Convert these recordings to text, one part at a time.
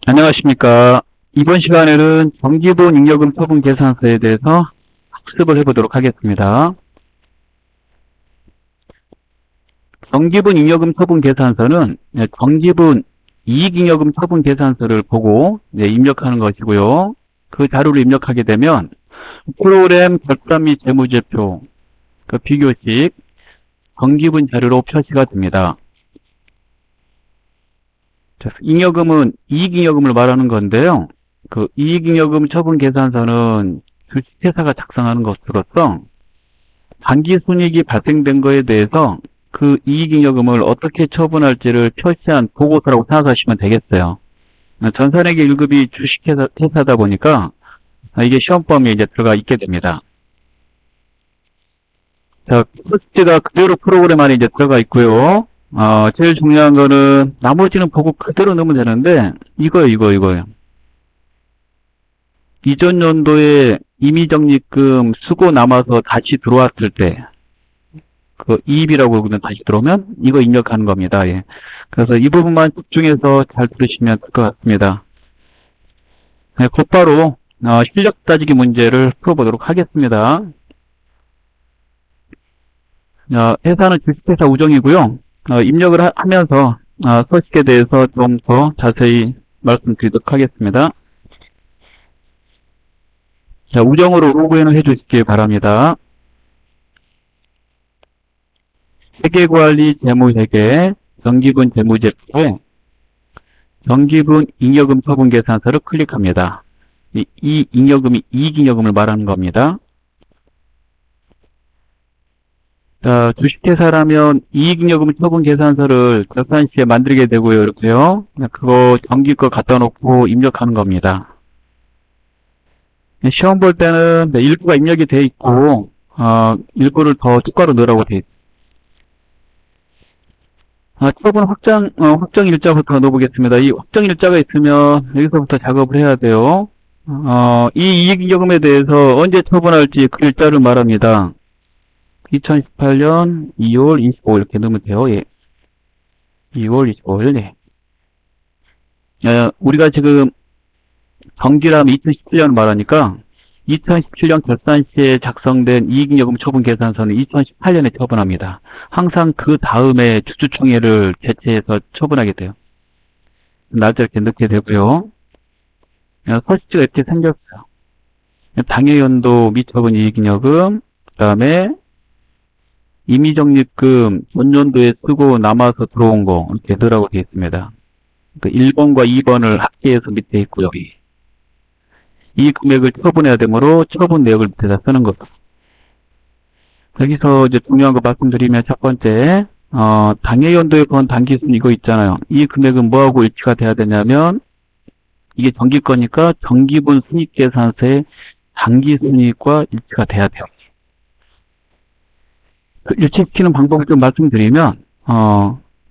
안녕하십니까. 이번 시간에는 정기분 잉여금 처분 계산서에 대해서 학습을 해보도록 하겠습니다. 정기분 잉여금 처분 계산서는 정기분 이익잉여금 처분 계산서를 보고 입력하는 것이고요. 그 자료를 입력하게 되면 프로그램 결산 및 재무제표, 그 비교식 정기분 자료로 표시가 됩니다. 잉여금은 이익잉여금을 말하는 건데요. 그 이익잉여금 처분 계산서는 주식회사가 작성하는 것으로서 단기순이익이 발생된 거에 대해서 그 이익잉여금을 어떻게 처분할지를 표시한 보고서라고 생각하시면 되겠어요. 전산회계 1급이 주식회사다 보니까 이게 시험 범위에 이제 들어가 있게 됩니다. 자, 코스트가 그대로 프로그램 안에 이제 들어가 있고요. 제일 중요한 거는 나머지는 보고 그대로 넣으면 되는데 이거예요. 이전 연도에 임의적립금 수고 남아서 다시 들어왔을 때 그 이입이라고 그러면 다시 들어오면 이거 입력하는 겁니다. 예. 그래서 이 부분만 집중해서 잘 들으시면 될 것 같습니다. 네, 곧바로 실력 따지기 문제를 풀어보도록 하겠습니다. 회사는 주식회사 우정이고요. 입력을 하면서 서식에 대해서 좀 더 자세히 말씀드리도록 하겠습니다. 자, 우정으로 로그인을 해주시기 바랍니다. 회계관리 재무회계, 정기분 재무제표에 정기분 잉여금 처분 계산서를 클릭합니다. 이 잉여금이 이익잉여금을 말하는 겁니다. 자, 주식회사라면 이익잉여금 처분 계산서를 결산시에 만들게 되고요. 이렇게요. 그거 정기 거 갖다 놓고 입력하는 겁니다. 시험 볼 때는 일부가 입력이 돼 있고 일부를 더 추가로 넣으라고 돼 있습니다. 처분 확정 일자부터 넣어보겠습니다. 이 확정 일자가 있으면 여기서부터 작업을 해야 돼요. 이 이익잉여금에 대해서 언제 처분할지 그 일자를 말합니다. 2018년 2월 25일 이렇게 넣으면 돼요. 예. 2월 25일. 예. 우리가 지금 정기라면 2017년 말하니까 2017년 결산시에 작성된 이익잉여금 처분 계산서는 2018년에 처분합니다. 항상 그 다음에 주주총회를 개최해서 처분하게 돼요. 날짜 이렇게 넣게 되고요. 서식지가 이렇게 생겼어요. 당해연도 미처분 이익잉여금, 그 다음에 임의적립금 전년도에 쓰고 남아서 들어온 거 이렇게 넣으라고 되어 있습니다. 1번과 2번을 합계해서 밑에 있고요. 이 금액을 처분해야 되므로 처분 내역을 밑에다 쓰는 거죠. 여기서 이제 중요한 거 말씀드리면 첫 번째, 당해연도에 건 단기순 이거 있잖아요. 이 금액은 뭐하고 일치가 돼야 되냐면 이게 정기거니까 정기분 순이익계산서의 단기순이익과 일치가 돼야 돼요. 일치시키는 방법을 좀 말씀드리면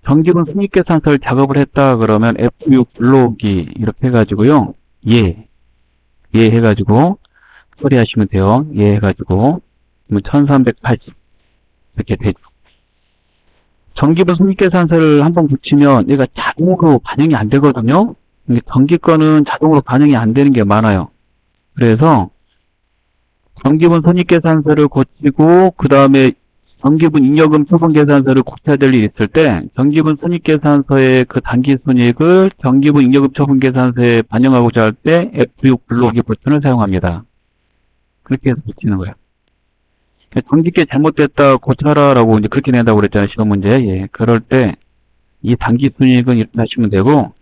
정기분 순이익계산서를 작업을 했다 그러면 F6 불러오기 이렇게 해가지고요. 예 해가지고 처리하시면 돼요. 예 해가지고 1380 이렇게 되죠. 정기분 순이익계산서를 한번 붙이면 얘가 자동으로 반영이 안 되거든요. 근데 정기 거는 자동으로 반영이 안 되는 게 많아요. 그래서 정기분 손익계산서를 고치고 그 다음에 정기분 잉여금 처분 계산서를 고쳐야 될 일이 있을 때 정기분 손익계산서의 그 단기순이익을 정기분 잉여금 처분 계산서에 반영하고자 할 때 F6 불러오기 버튼을 사용합니다. 그렇게 해서 붙이는 거예요. 정기계 잘못됐다 고쳐라 라고 이제 그렇게 낸다고 그랬잖아요. 시험 문제. 예. 그럴 때 이 단기순이익은 이렇게 하시면 되고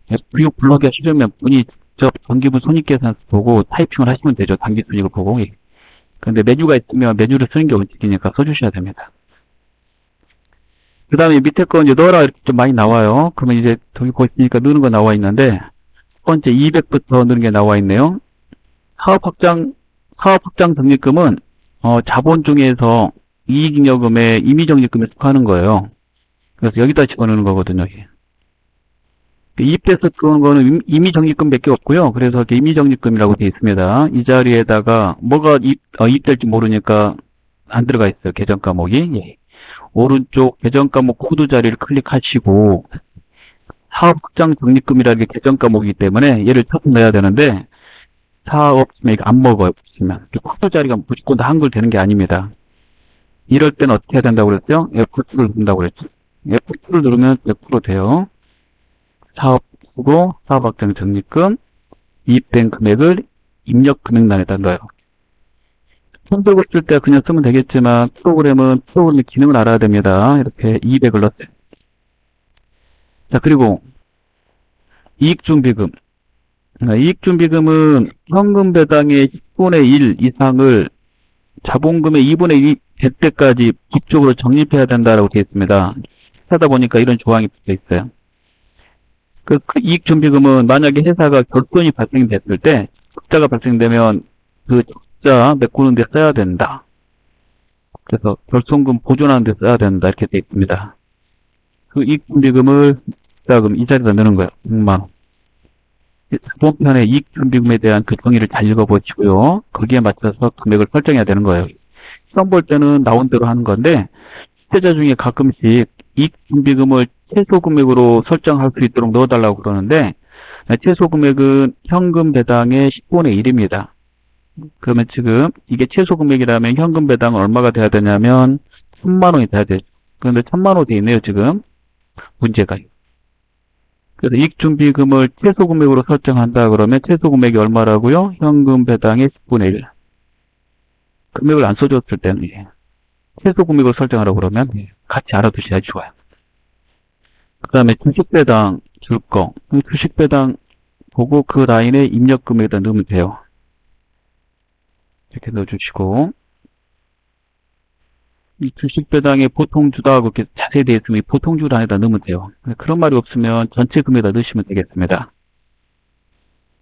F6 불러오기가 싫으면 본인이 직접 정기분 손익계산서 보고 타이핑을 하시면 되죠. 단기순이익을 보고. 예. 근데 메뉴가 있으면 메뉴를 쓰는 게 원칙이니까 써주셔야 됩니다. 그 다음에 밑에 거 이제 넣어라 이렇게 좀 많이 나와요. 그러면 이제 저기 보시니까 넣는 거 나와 있는데 첫 번째 200부터 넣는 게 나와 있네요. 사업확장 적립금은 자본 중에서 이익잉여금에 임의적립금에 속하는 거예요. 그래서 여기다 집어넣는 거거든요. 이게. 이입돼서 들어오는 거는 임의적립금밖에 없고요. 그래서 임의적립금이라고 되어 있습니다. 이 자리에다가 뭐가 이입될지 모르니까 안 들어가 있어요. 계정 과목이. 예. 오른쪽 계정 과목 코드 자리를 클릭하시고 사업 확장 적립금이라는 게 계정 과목이기 때문에 얘를 쳐서 넣어야 되는데 사업 이거 안 먹어요. 보시면 코드 자리가 무조건 다 한글 되는 게 아닙니다. 이럴 때는 어떻게 해야 된다고 그랬죠? F2를 누른다고 그랬죠. F2를 누르면 100% 돼요. 사업 쓰고 사업 확장 적립금 이입된 금액을 입력 금액란에다 넣어요. 손 들고 쓸 때 그냥 쓰면 되겠지만 프로그램의 기능을 알아야 됩니다. 이렇게 200을 넣었어요. 자, 그리고 이익준비금. 이익준비금은 현금 배당의 10분의 1 이상을 자본금의 2분의 1이 될 때까지 법적으로 적립해야 된다고 되어 있습니다. 하다 보니까 이런 조항이 붙어 있어요. 그 이익준비금은 만약에 회사가 결손이 발생됐을 때 적자가 발생되면 그 적자 메꾸는 데 써야 된다. 그래서 결손금 보존하는 데 써야 된다. 이렇게 되어 있습니다. 그 이익준비금을 자금 이 자리에다 넣는 거예요. 6만 원. 자본편의 이익준비금에 대한 그 정의를 잘 읽어보시고요. 거기에 맞춰서 금액을 설정해야 되는 거예요. 시험 볼 때는 나온 대로 하는 건데 실제자 중에 가끔씩 이익준비금을 최소 금액으로 설정할 수 있도록 넣어달라고 그러는데 최소 금액은 현금 배당의 10분의 1입니다. 그러면 지금 이게 최소 금액이라면 현금 배당은 얼마가 돼야 되냐면 1000만 원이 돼야 되죠. 그런데 1000만 원 돼 있네요. 지금 문제가. 그래서 이익준비금을 최소 금액으로 설정한다 그러면 최소 금액이 얼마라고요? 현금 배당의 10분의 1. 금액을 안 써줬을 때는 최소 금액을 설정하라고 그러면 같이 알아두셔야지 좋아요. 그 다음에 주식배당 줄 거. 주식배당 보고 그 라인에 입력 금액에다 넣으면 돼요. 이렇게 넣어주시고 이 주식배당에 보통주다하고 이렇게 자세히 되어 있으면 이 보통주 안에다 넣으면 돼요. 그런 말이 없으면 전체 금액에다 넣으시면 되겠습니다.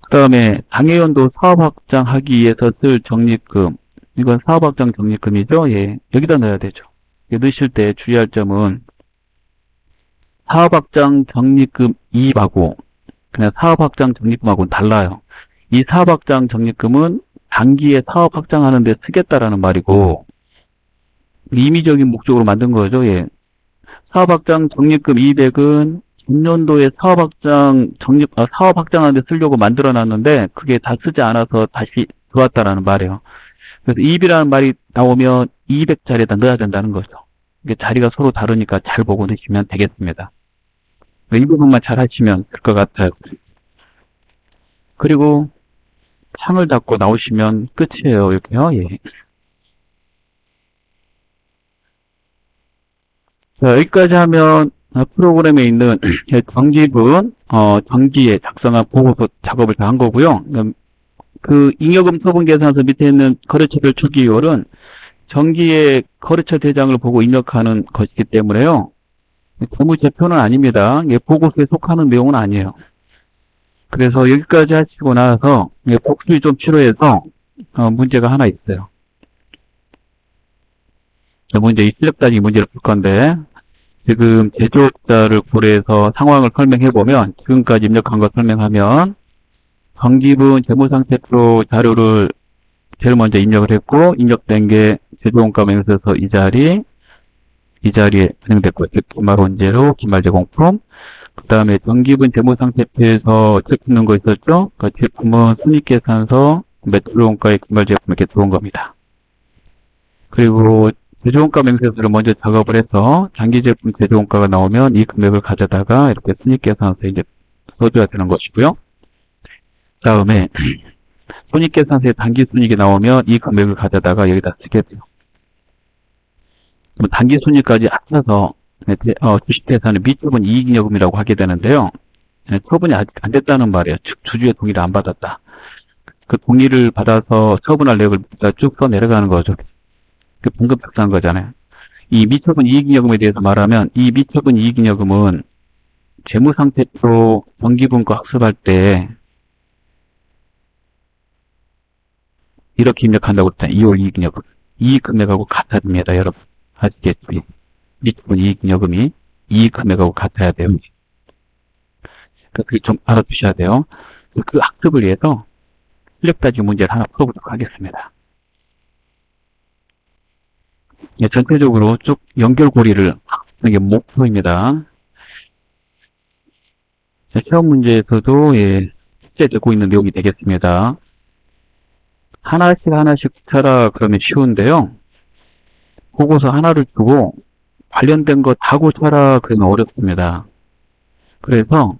그 다음에 당해연도 사업확장하기 위해서 쓸 적립금. 이건 사업확장 적립금이죠. 예, 여기다 넣어야 되죠. 넣으실 때 주의할 점은 사업확장 적립금 이입하고 그냥 사업확장 적립금하고는 달라요. 이 사업확장 적립금은 단기에 사업 확장하는 데 쓰겠다라는 말이고 임의적인 목적으로 만든 거죠. 예. 사업 확장 적립금 200은 전년도에 사업 확장하는 데 쓰려고 만들어 놨는데 그게 다 쓰지 않아서 다시 들어왔다라는 말이에요. 그래서 이입이라는 말이 나오면 200자리에다 넣어야 된다는 거죠. 이게 자리가 서로 다르니까 잘 보고 넣으시면 되겠습니다. 이 부분만 잘 하시면 될 것 같아요. 그리고 창을 닫고 나오시면 끝이에요. 이렇게요. 예. 자, 여기까지 하면 프로그램에 있는 정기분, 정기에 작성한 보고서 작업을 다 한 거고요. 그 잉여금 처분 계산서 밑에 있는 거래처별 초기율은 정기의 거래처 대장을 보고 입력하는 것이기 때문에요. 재무제표는 아닙니다. 보고서에 속하는 내용은 아니에요. 그래서 여기까지 하시고 나서 복습이 좀 필요해서 문제가 하나 있어요. 먼저 이 실력 따지기 문제를 풀 건데 지금 제조업자를 고려해서 상황을 설명해보면 지금까지 입력한 거 설명하면 정기분 재무상태표 자료를 제일 먼저 입력을 했고 입력된 게 제조원가 명세서 이 자리에 반영됐고 기말 원재료, 기말 제공품 그 다음에 정기분 재무상태표에서 제품 거 있었죠? 그 제품은 손익계산서, 매출원가의 기말 제품 이렇게 들어온 겁니다. 그리고 제조원가 명세서를 먼저 작업을 해서 장기 제품 제조원가가 나오면 이 금액을 가져다가 이렇게 손익계산서에 이제 써줘야 되는 것이고요. 다음에 손익계산서에 단기 순이익이 나오면 이 금액을 가져다가 여기다 쓰게 돼요. 그럼 단기 순이익까지 합쳐서 주식회사는 미처분 이익잉여금이라고 하게 되는데요. 처분이 아직 안 됐다는 말이에요. 즉 주주의 동의를 안 받았다. 그 동의를 받아서 처분할 내역을 쭉 써 내려가는 거죠. 그 분급 작성한 거잖아요. 이 미처분 이익잉여금에 대해서 말하면 이 미처분 이익잉여금은 재무상태표 정기분과 학습할 때 이렇게 입력한다고 했잖아요. 2월 이익잉여금. 이 금액하고 같아집니다. 여러분 아시겠죠? 미처분 이익잉여금이 이 금액하고 같아야 돼요. 그게 좀 알아두셔야 돼요. 그 학습을 위해서 실력 따지기 문제를 하나 풀어보도록 하겠습니다. 전체적으로 쭉 연결고리를 하는 게 목표입니다. 시험 문제에서도 예, 숙제되고 있는 내용이 되겠습니다. 하나씩 하나씩 고쳐라 그러면 쉬운데요. 보고서 하나를 주고 관련된 거 다 고쳐라 그러면 어렵습니다. 그래서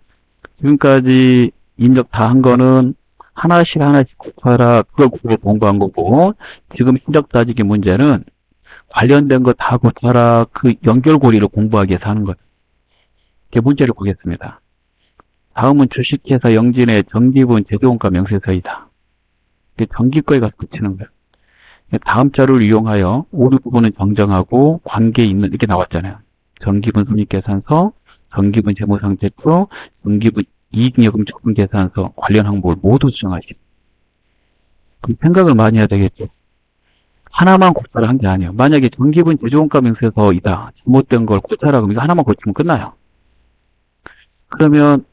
지금까지 입력 다 한 거는 하나씩 하나씩 고쳐라 그걸 보고 공부한 거고, 지금 실력 따지기 문제는 관련된 거 다 고쳐라 그 연결고리를 공부하기 위해서 하는 거예요. 이렇게 문제를 보겠습니다. 다음은 주식회사 영진의 정기분 제조원가 명세서이다. 정기거에 가서 붙이는 거예요. 다음 자료를 이용하여 오류 부분은 정정하고 관계 있는 이렇게 나왔잖아요. 정기분 손익계산서, 정기분 재무상태표, 정기분 이익여금 조건계산서 관련 항목을 모두 수정하시고. 그럼 생각을 많이 해야 되겠죠. 하나만 고쳐라 한 게 아니에요. 만약에 정기분 제조원가 명세서이다. 잘못된 걸 고쳐라 그러면 이거 하나만 고치면 끝나요. 그러면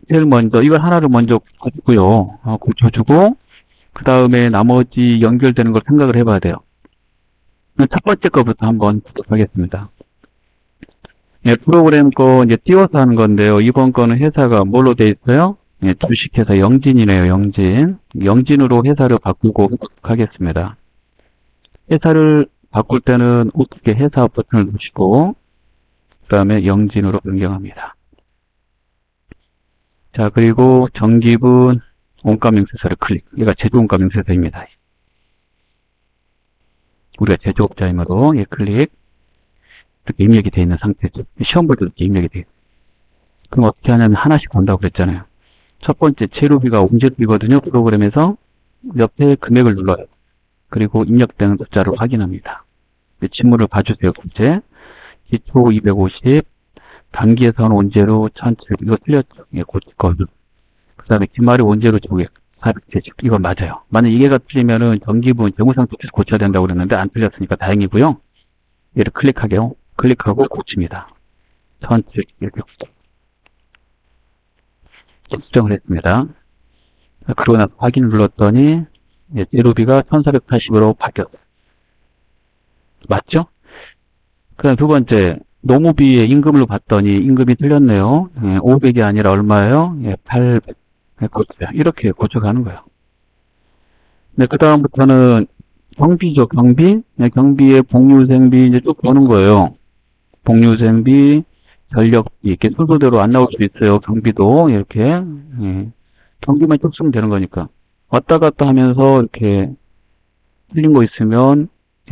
제일 먼저 이걸 하나를 먼저 고쳐주고요. 고쳐주고 그 다음에 나머지 연결되는 걸 생각을 해봐야 돼요. 첫 번째 거부터 한번 보도록 하겠습니다. 예, 프로그램 거 이제 띄워서 하는 건데요. 이번 거는 회사가 뭘로 돼 있어요? 예, 주식회사 영진이네요. 영진. 영진으로 회사를 바꾸고 하겠습니다. 회사를 바꿀 때는 어떻게 회사 버튼을 누르시고 그 다음에 영진으로 변경합니다. 자, 그리고 정기분 원가명세서를 클릭. 얘가 제조원가명세서입니다. 우리가 제조업자이므로 얘 클릭. 이렇게 입력이 되어 있는 상태죠. 시험 볼 때도 이렇게 입력이 돼요. 그럼 어떻게 하냐면 하나씩 본다고 그랬잖아요. 첫 번째 재료비가 온재료비거든요. 프로그램에서 옆에 금액을 눌러요. 그리고 입력되는 숫자를 확인합니다. 지문을 봐주세요. 번째 기초 250, 단기에서는 원재료 1700. 이거 틀렸죠. 예, 고칠 거죠. 그 다음에 기말이 원재료 조개 470. 이거 맞아요. 만약 이게가 틀리면은 정기분 재무상태표에서 고쳐야 된다고 그랬는데 안 틀렸으니까 다행이고요. 얘를 클릭하게요. 클릭하고 고칩니다. 1700 이렇게 수정을 했습니다. 그러고 나서 확인을 눌렀더니 재료비가 1480으로 바뀌었어요. 맞죠? 그 다음 두 번째 노무비에 임금으로 봤더니 임금이 틀렸네요. 500이 아니라 얼마예요? 800. 고쳐요. 이렇게 고쳐가는 거예요. 네, 그 다음부터는 경비죠. 경비. 네, 경비에 복류생비 이제 쭉 보는 거예요. 복류생비, 전력비 이렇게 순서대로 안 나올 수 있어요. 경비도 이렇게 경비만 쭉 쓰면 되는 거니까 왔다 갔다 하면서 이렇게 틀린 거 있으면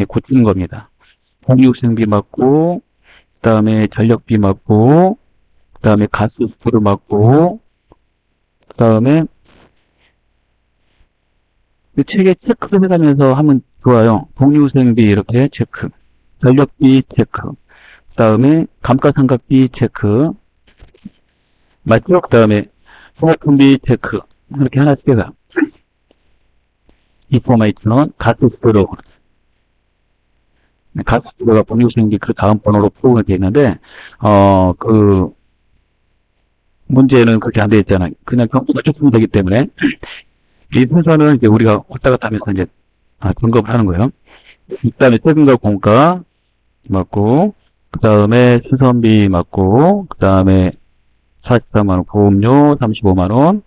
고치는 겁니다. 복류생비 맞고, 그 다음에 전력비 맞고, 그 다음에 가스수를 맞고, 그 다음에 책에 체크 해가면서 하면 좋아요. 복류생비 이렇게 체크, 전력비 체크, 그 다음에 감가상각비 체크, 맞죠? 그 다음에 소모품비 체크, 이렇게 하나씩 해가. 인포메이션은 가스수로, 가스수로가 복류생비 그 다음 번호로 프로그램이 되어 있는데, 그 문제는 그렇게 안 되어 있잖아요. 그냥 경부가 쭉 쓰면 되기 때문에 이 순서는 이제 우리가 왔다 갔다 하면서 이제 점검을 하는 거예요. 그 다음에 세금과 공가 맞고, 그 다음에 수선비 맞고, 그 다음에 44만원 보험료 35만원,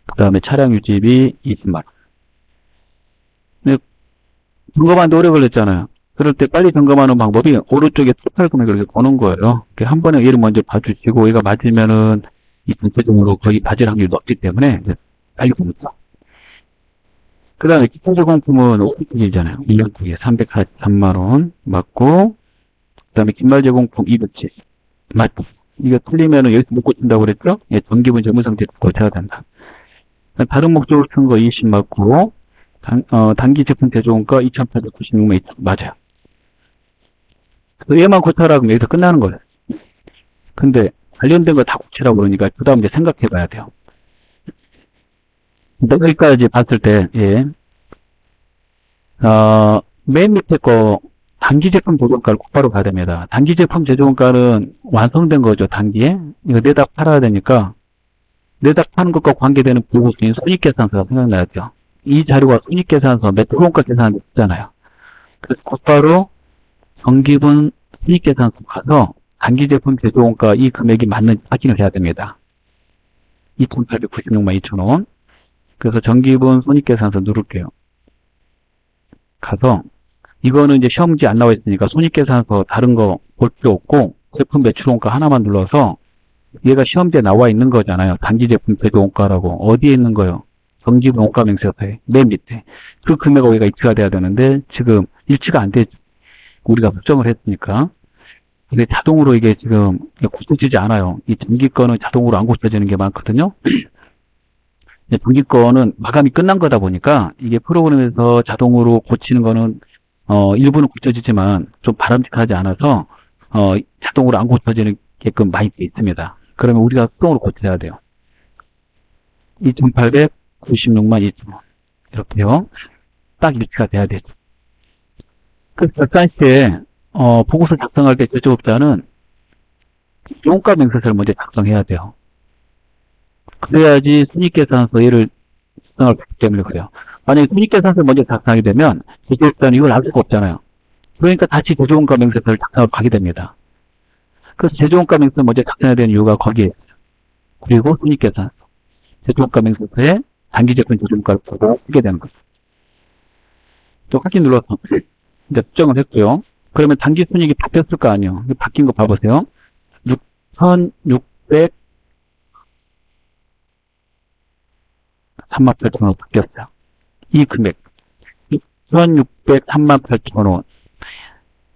그 다음에 차량 유지비 20만원. 근데 점검하는데 오래 걸렸잖아요. 그럴 때 빨리 점검하는 방법이 오른쪽에 토탈 금액을 이렇게 보는 거예요. 한 번에 얘를 먼저 봐주시고 얘가 맞으면은 이 전체적으로 거의 맞을 확률이 높기 때문에 이제 빨리 봅니다. 그 다음에 기타 제공품은 500개잖아요. 1년 두개 343만원 맞고, 그 다음에 긴말 제공품 270. 맞죠? 이거 틀리면은 여기서 못 고친다고 그랬죠? 예, 전기분 재무상태 고쳐야 된다. 다른 목적으로 쓴 거 20 맞고, 단기 제품 제조원가 2,896만 맞아요. 그래서 얘만 고쳐라 그러면 여기서 끝나는 거예요. 근데 관련된 거 다 고치라고 그러니까 그 다음 이제 생각해 봐야 돼요. 여기까지 봤을 때, 예. 맨 밑에 거, 단기 제품 제조원가를 곧바로 가야 됩니다. 단기 제품 제조원가는 완성된 거죠, 단기에. 이거 내다 팔아야 되니까, 내다 파는 것과 관계되는 보고서인 손익계산서가 생각나야죠. 이 자료가 손익계산서, 매출원가 계산을 했잖아요. 그래서 곧바로 정기분 손익계산서 가서 단기 제품 제조원가 이 금액이 맞는지 확인을 해야 됩니다. 2,896만 2천원. 그래서 정기분 손익계산서 누를게요. 가서, 이거는 이제 시험지 안 나와 있으니까 손익계산서 다른 거 볼 필요 없고, 제품 매출원가 하나만 눌러서, 얘가 시험지에 나와 있는 거잖아요. 단기 제품 제조원가라고. 어디에 있는 거예요? 정기분 원가 명세서에 맨 밑에. 그 금액과 여기가 일치가 돼야 되는데, 지금 일치가 안 되지. 우리가 수정을 했으니까. 이게 자동으로 이게 지금 고쳐지지 않아요. 이 전기 거는 자동으로 안 고쳐지는 게 많거든요. 전기 거는 마감이 끝난 거다 보니까 이게 프로그램에서 자동으로 고치는 거는 일부는 고쳐지지만 좀 바람직하지 않아서 자동으로 안 고쳐지는 게끔 많이 돼 있습니다. 그러면 우리가 수동으로 고쳐야 돼요. 2,896만 2천원 이렇게요. 딱 일치가 돼야 되죠. 그 결산 시에 보고서 작성할 때 제조업자는 원가 명세서를 먼저 작성해야 돼요. 그래야지 손익계산서 얘를 작성할 수 있기 때문에 그래요. 만약에 손익계산서를 먼저 작성하게 되면 제조업자는 이걸 알 수가 없잖아요. 그러니까 다시 제조원가 명세서를 작성을 하게 됩니다. 그래서 제조원가 명세서 먼저 작성해야 되는 이유가 거기에 있어요. 그리고 손익계산서, 제조원가 명세서에 단기제품 제조원가를 보고 쓰게 되는 거죠. 또 확인 눌러서 이제 수정을 했고요. 그러면 단기 순이익이 바뀌었을 거 아니에요. 바뀐 거 봐보세요. 6,600 38,000원 바뀌었어요. 이 금액 6,600 38,000원.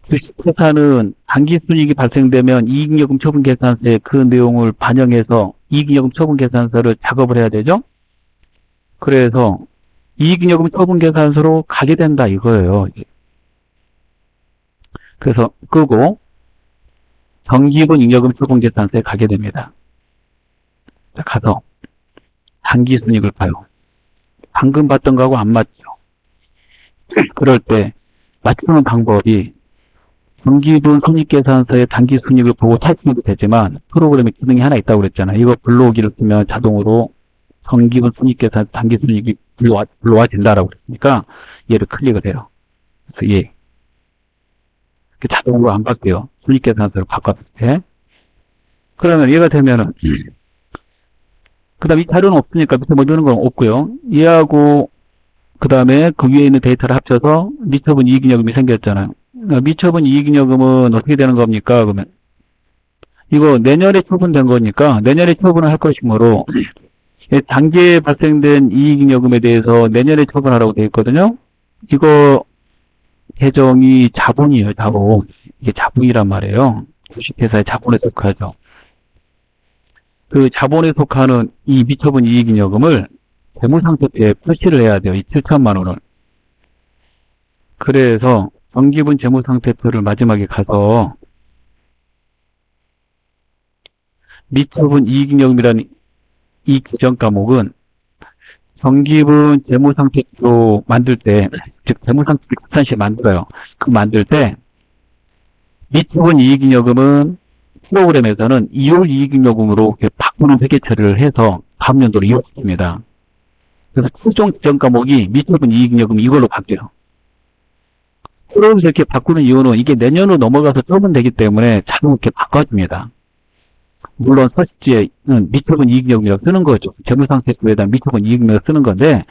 주식회사는 단기순이익이 발생되면 이익잉여금 처분계산서에 그 내용을 반영해서 이익잉여금 처분계산서를 작업을 해야 되죠. 그래서 이익잉여금 처분계산서로 가게 된다 이거예요. 그래서 끄고 정기분 잉여금 처분계산서에 가게 됩니다. 자, 가서 단기순이익을 봐요. 방금 봤던 거하고 안 맞죠. 그럴 때 맞추는 방법이 정기분 손익계산서의 단기순이익을 보고 타이핑해도 되지만 프로그램에 기능이 하나 있다고 그랬잖아요. 이거 불러오기를 쓰면 자동으로 정기분 손익계산 단기순이익이 불러와진다라고 그랬으니까 얘를 클릭을 해요. 그래서 얘 자동으로 안 바뀌어요. 손익계산서를 바꿨을 때. 그러면 얘가 되면은 그 다음 이 자료는 없으니까 밑에 뭐 넣는 건 없고요. 얘하고 그 다음에 그 위에 있는 데이터를 합쳐서 미처분 이익잉여금이 생겼잖아요. 미처분 이익잉여금은 어떻게 되는 겁니까? 그러면 이거 내년에 처분된 거니까 내년에 처분을 할 것이므로 단기에 발생된 이익잉여금에 대해서 내년에 처분하라고 되어 있거든요. 이거 계정이 자본이에요. 자본. 이게 자본이란 말이에요. 주식회사의 자본에 속하죠. 그 자본에 속하는 이 미처분 이익잉여금을 재무상태표에 표시를 해야 돼요. 이 7천만 원을. 그래서 정기분 재무상태표를 마지막에 가서 미처분 이익잉여금이라는 이 규정 과목은 정기분 재무상태표 만들 때, 즉 재무상태표 계산시 만들어요. 그 만들 때 미처분 이익잉여금은 프로그램에서는 2월 이익잉여금으로 바꾸는 회계 처리를 해서 다음 연도로 이어집니다. 그래서 최종 규정 과목이 미처분 이익잉여금 이걸로 바뀌어요. 프로그램에서 이렇게 바꾸는 이유는 이게 내년으로 넘어가서 처분되기 때문에 자동 이렇게 바꿔줍니다. 물론 서식지에는 미처분 이익잉여금이라고 쓰는 거죠. 재무상태표에다 미처분 이익잉여금을 쓰는 건데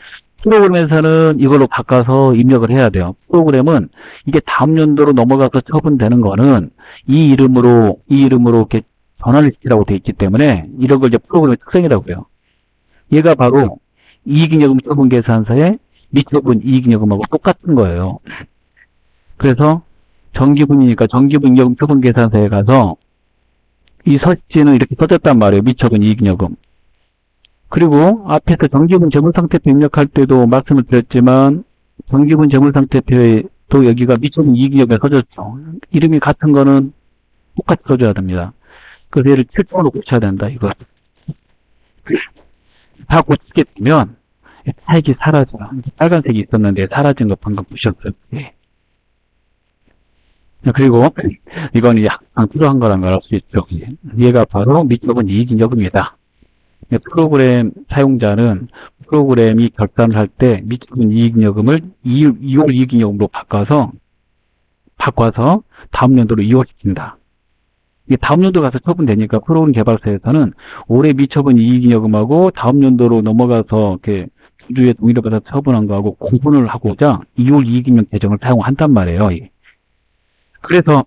프로그램에서는 이걸로 바꿔서 입력을 해야 돼요. 프로그램은 이게 다음 연도로 넘어가서 처분되는 거는 이 이름으로 이렇게 전환을 시키라고 되어 있기 때문에 이런 걸 이제 프로그램의 특성이라고 해요. 얘가 바로 이익잉여금 처분계산서의 미처분 이익잉여금하고 똑같은 거예요. 그래서 정기분이니까 정기분 잉여금 처분계산서에 가서 이 서식지는 이렇게 써졌단 말이에요. 미처분 이익잉여금. 그리고 앞에서 정기분 재무상태표 입력할 때도 말씀을 드렸지만 정기분 재무상태표에도 여기가 미처분 이익잉여금에 써졌죠. 이름이 같은 거는 똑같이 써줘야 됩니다. 그래서 얘를 7번으로 고쳐야 된다. 이거 다 고치게 되면 색이 사라져요. 빨간색이 있었는데 사라진 거 방금 보셨어요. 예. 그리고 이건 이제 항상 필요한 거라는 걸 알 수 있죠. 얘가 바로 미처분 이익잉여금이다. 프로그램 사용자는 프로그램이 결산을 할 때 미처분 이익잉여금을 2월 이익잉여금으로 바꿔서 다음 연도로 이월시킨다. 이게 다음 연도 가서 처분되니까 프로그램 개발사에서는 올해 미처분 이익잉여금하고 다음 연도로 넘어가서 이렇게 주주의 동의를 받아서 처분한 거하고 구분을 하고자 2월 이익잉여 개정을 사용한단 말이에요. 그래서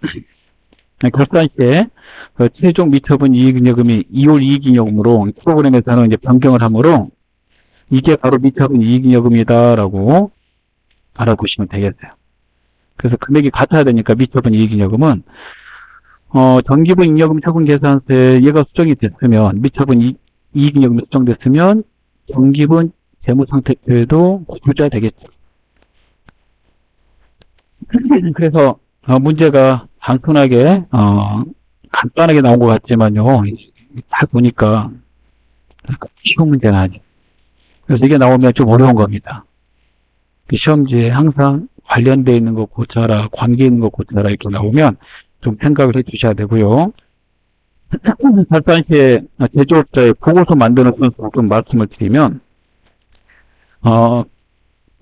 결산 시에 그 최종 미처분 이익잉여금이 2월 이익잉여금으로 프로그램에서는 이제 변경을 하므로 이게 바로 미처분 이익잉여금이다라고 알아두시면 되겠어요. 그래서 금액이 같아야 되니까 미처분 이익잉여금은 정기분 잉여금 처분 계산서에 얘가 수정이 됐으면 미처분 이익잉여금이 수정됐으면 정기분 재무상태표에도 고쳐져야 되겠죠. 그래서 문제가 단순하게 간단하게 나온 것 같지만요. 다 보니까 쉬운 문제는 아니에요. 그래서 이게 나오면 좀 어려운 겁니다. 시험지에 항상 관련되어 있는 거 고쳐라, 관계 있는 거 고쳐라 이렇게 나오면 좀 생각을 해 주셔야 되고요. 결산 시에 제조업자의 보고서 만드는 순서 좀 말씀을 드리면,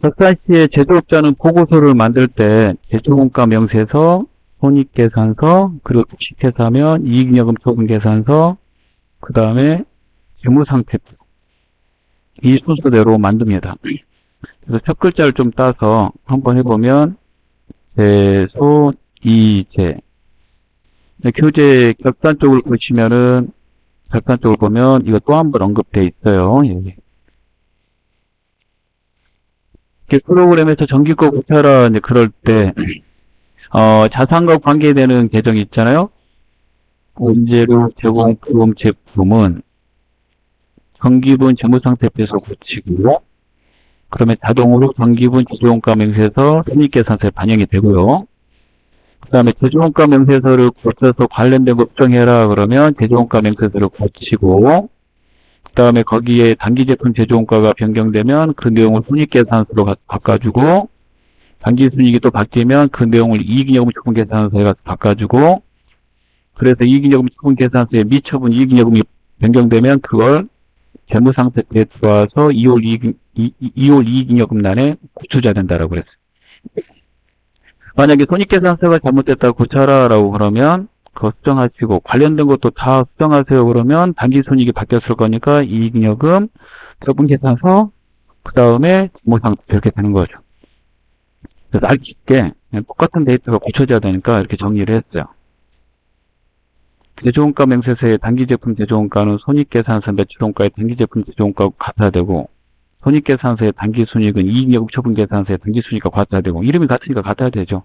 결산 시에 제조업자는 보고서를 만들 때 제조원가 명세서, 손익계산서, 그리고 주식회사면 이익잉여금 처분계산서, 그 다음에 재무상태표 이 순서대로 만듭니다. 그래서 첫 글자를 좀 따서 한번 해보면 제소, 이제 교재 결산 쪽을 보시면은 결산 쪽을 보면 이거 또 한 번 언급되어 있어요. 예. 프로그램에서 정기껏 고쳐라 이제 그럴 때 자산과 관계되는 계정이 있잖아요. 원재료 제공품 제품은 정기분 재무상태표에서 고치고 그러면 자동으로 정기분 제조원가 명세서 손익계산서에 반영이 되고요. 그 다음에 제조원가 명세서를 고쳐서 관련된 거 수정해라 그러면 제조원가 명세서를 고치고 그 다음에 거기에 단기제품 제조원가가 변경되면 그 내용을 손익계산서로 바꿔주고 단기순이익이 또 바뀌면 그 내용을 이익잉여금 처분계산서에 가서 바꿔주고 그래서 이익잉여금 처분계산서에 미처분 이익잉여금이 변경되면 그걸 재무상태표에 들어와서 2월 이익잉여금란에 고쳐줘야 된다라고 그랬어요. 만약에 손익계산서가 잘못됐다고 고쳐라라고 그러면 그거 수정하시고 관련된 것도 다 수정하세요 그러면 단기순이익이 바뀌었을 거니까 이익잉여금 처분계산서 그 다음에 재무상태표 이렇게 되는 거죠. 그래서 알기 쉽게 똑같은 데이터가 고쳐져야 되니까 이렇게 정리를 했어요. 제조원가 명세서의 단기제품 제조원가는 손익계산서 매출원가의 단기제품 제조원가가 같아야 되고 손익계산서의 단기순이익은 이익잉여금 처분계산서의 단기순이익과 같아야 되고 이름이 같으니까 같아야 되죠.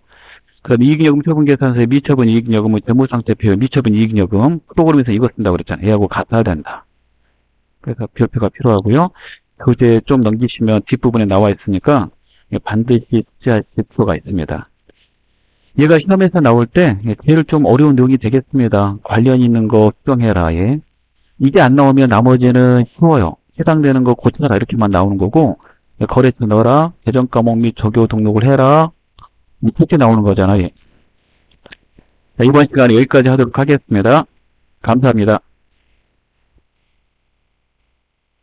그 다음에 이익잉여금 처분계산서의 미처분 이익잉여금은 재무상태표의 미처분 이익잉여금 프로그램에서 이거 쓴다고 그랬잖아요. 얘하고 같아야 된다. 그래서 별표가 필요하고요. 교재 좀 넘기시면 뒷부분에 나와 있으니까 반드시 숙지하실 필요가 있습니다. 얘가 시험에서 나올 때 제일 좀 어려운 내용이 되겠습니다. 관련 있는 거 수정해라. 예. 이게 안 나오면 나머지는 쉬워요. 해당되는 거 고쳐라 이렇게만 나오는 거고 거래처 넣어라. 계정 과목 및 조교 등록을 해라. 이렇게 나오는 거잖아요. 예. 자, 이번 시간에 여기까지 하도록 하겠습니다. 감사합니다.